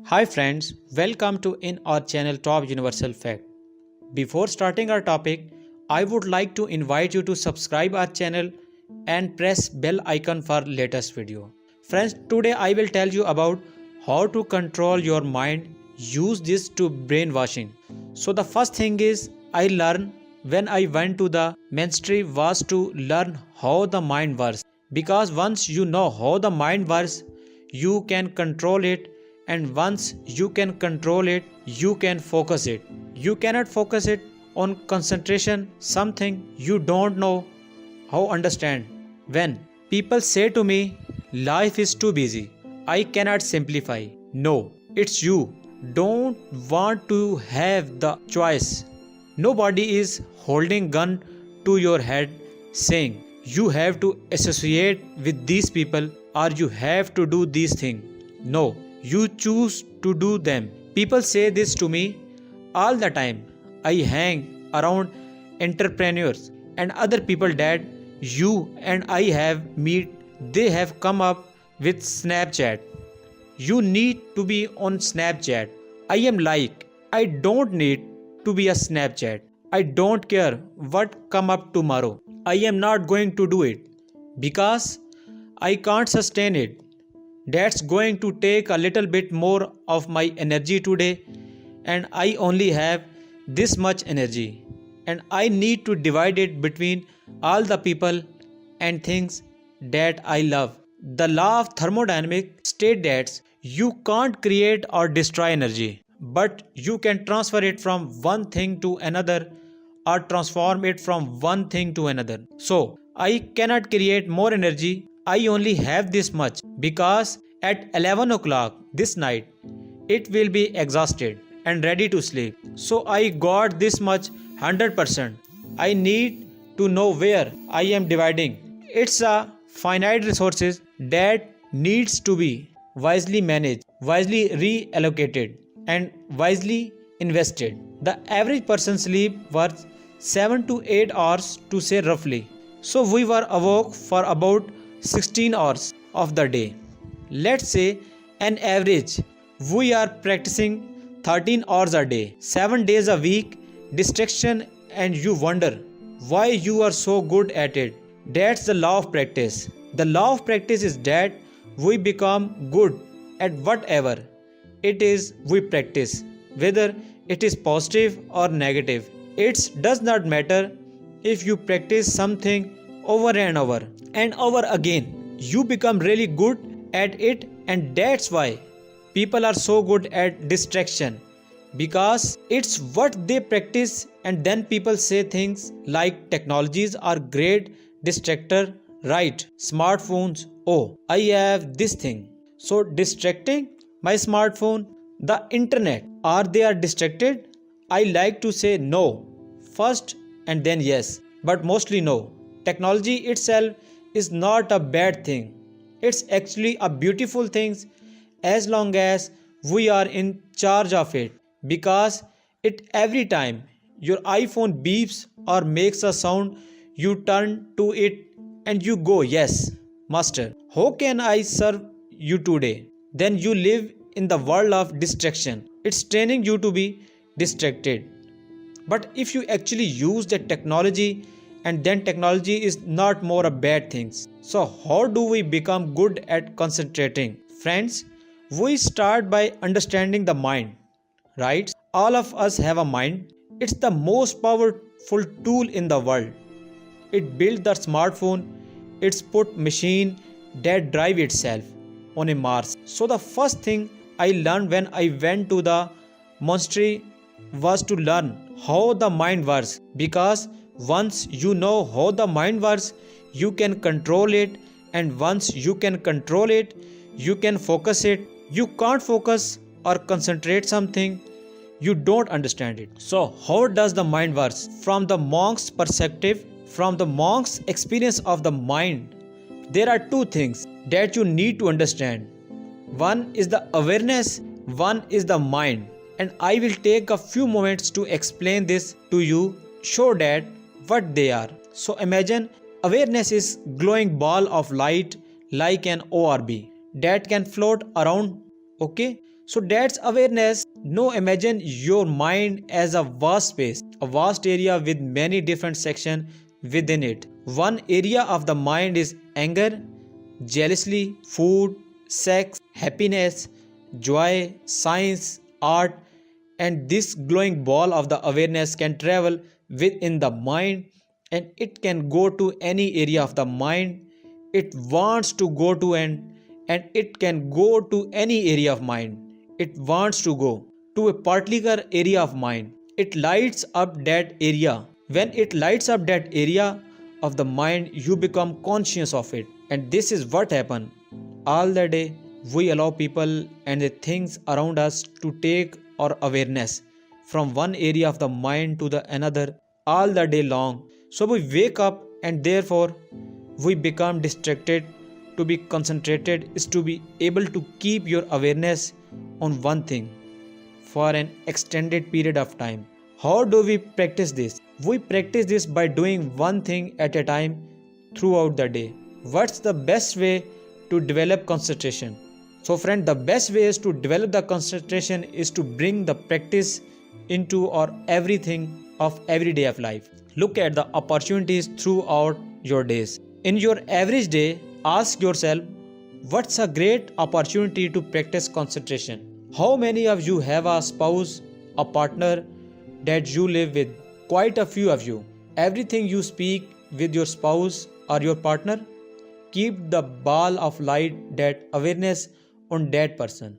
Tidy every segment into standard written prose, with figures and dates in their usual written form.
Hi friends, welcome to in our channel Top Universal Fact. Before starting our topic, I would like to invite you to subscribe our channel and press bell icon for latest video. Friends, today I will tell you about how to control your mind. Use this to brainwashing. So the first thing is I learned when I went to the ministry was to learn how the mind works. Because once you know how the mind works, you can control it, and once you can control it, you can focus it. You cannot focus it on concentration, something you don't know how understand. When people say to me, life is too busy, I cannot simplify. No, it's you. Don't want to have the choice. Nobody is holding gun to your head saying you have to associate with these people or you have to do these things. No, you choose to do them. People say this to me all the time. I hang around entrepreneurs and other people that you and I have met. They have come up with Snapchat. You need to be on Snapchat. I am like, I don't need to be a Snapchat. I don't care what come up tomorrow. I am not going to do it because I can't sustain it. That's going to take a little bit more of my energy today, and I only have this much energy, and I need to divide it between all the people and things that I love. The law of thermodynamics states that you can't create or destroy energy, but you can transfer it from one thing to another or transform it from one thing to another. So, I cannot create more energy. I only have this much because at 11 o'clock this night it will be exhausted and ready to sleep. So I got this much 100%. I need to know where I am dividing. It's a finite resources that needs to be wisely managed, wisely reallocated and wisely invested. The average person sleep worth 7 to 8 hours to say roughly. So we were awoke for about 16 hours of the day. Let's say an average we are practicing 13 hours a day, 7 days a week, distraction, and you wonder why you are so good at it. That's the law of practice. The law of practice is that we become good at whatever it is we practice, whether it is positive or negative. It does not matter if you practice something over and over again. You become really good at it, and that's why people are so good at distraction, because it's what they practice. And then people say things like technologies are great distractor, right? Smartphones, oh, I have this thing, so distracting. My smartphone, the internet, are they are distracted? I like to say no first and then yes, but mostly no. Technology itself is not a bad thing. It's actually a beautiful thing as long as we are in charge of it, because it every time your iPhone beeps or makes a sound, you turn to it and you go, yes, master, how can I serve you today? Then you live in the world of distraction. It's training you to be distracted. But if you actually use the technology, and then technology is not more a bad thing. So how do we become good at concentrating? Friends, we start by understanding the mind, right? All of us have a mind. It's the most powerful tool in the world. It built the smartphone. It's put machine that drive itself on a Mars. So the first thing I learned when I went to the monastery was to learn how the mind works, because once you know how the mind works, you can control it, and once you can control it, you can focus it. You can't focus or concentrate something you don't understand it. So how does the mind works? From the monk's perspective, from the monk's experience of the mind, there are two things that you need to understand. One is the awareness, one is the mind. And I will take a few moments to explain this to you, show that what they are. So imagine awareness is glowing ball of light like an orb that can float around. Okay, So that's awareness. Now imagine your mind as a vast space, a vast area with many different sections within it. One area of the mind is anger, jealousy, food, sex, happiness, joy, science, art, and this glowing ball of the awareness can travel within the mind, and it can go to any area of the mind it wants to go to, and it can go to any area of mind it wants to go to a particular area of mind. It lights up that area. When it lights up that area of the mind, you become conscious of it. And this is what happens all the day. We allow people and the things around us to take our awareness from one area of the mind to the another all the day long. So we wake up and therefore we become distracted. To be concentrated is to be able to keep your awareness on one thing for an extended period of time. How do we practice this? We practice this by doing one thing at a time throughout the day. What's the best way to develop concentration? So friend, the best way is to develop the concentration is to bring the practice into our everything of every day of life. Look at the opportunities throughout your days. In your average day, ask yourself, what's a great opportunity to practice concentration? How many of you have a spouse, a partner that you live with? Quite a few of you. Everything you speak with your spouse or your partner, keep the ball of light, that awareness on that person.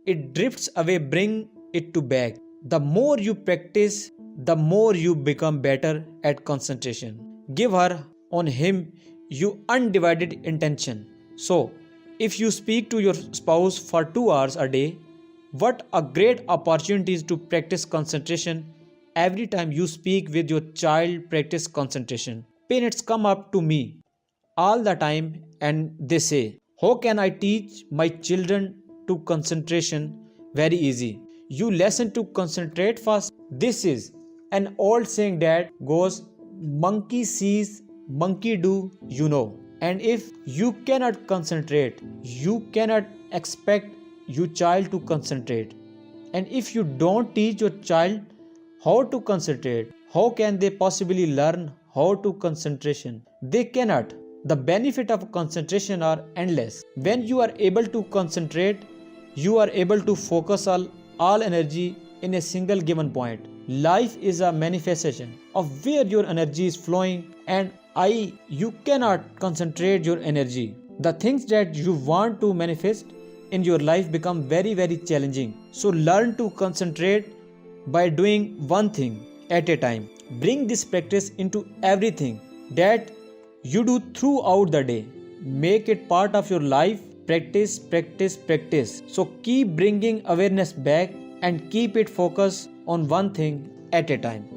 It drifts away, bring it to back. The more you practice, the more you become better at concentration. Give her on him your undivided intention. So, if you speak to your spouse for 2 hours a day, what a great opportunity to practice concentration. Every time you speak with your child, practice concentration. Parents come up to me all the time and they say, how can I teach my children to concentration? Very easy. You listen to concentrate fast. This is an old saying that goes, monkey sees, monkey do, you know. And if you cannot concentrate, you cannot expect your child to concentrate. And if you don't teach your child how to concentrate, how can they possibly learn how to concentration? They cannot. The benefit of concentration are endless. When you are able to concentrate, you are able to focus all energy in a single given point. Life is a manifestation of where your energy is flowing, and you cannot concentrate your energy. The things that you want to manifest in your life become very, very challenging. So learn to concentrate by doing one thing at a time. Bring this practice into everything that you do throughout the day. Make it part of your life. Practice, practice, practice. So keep bringing awareness back and keep it focused on one thing at a time.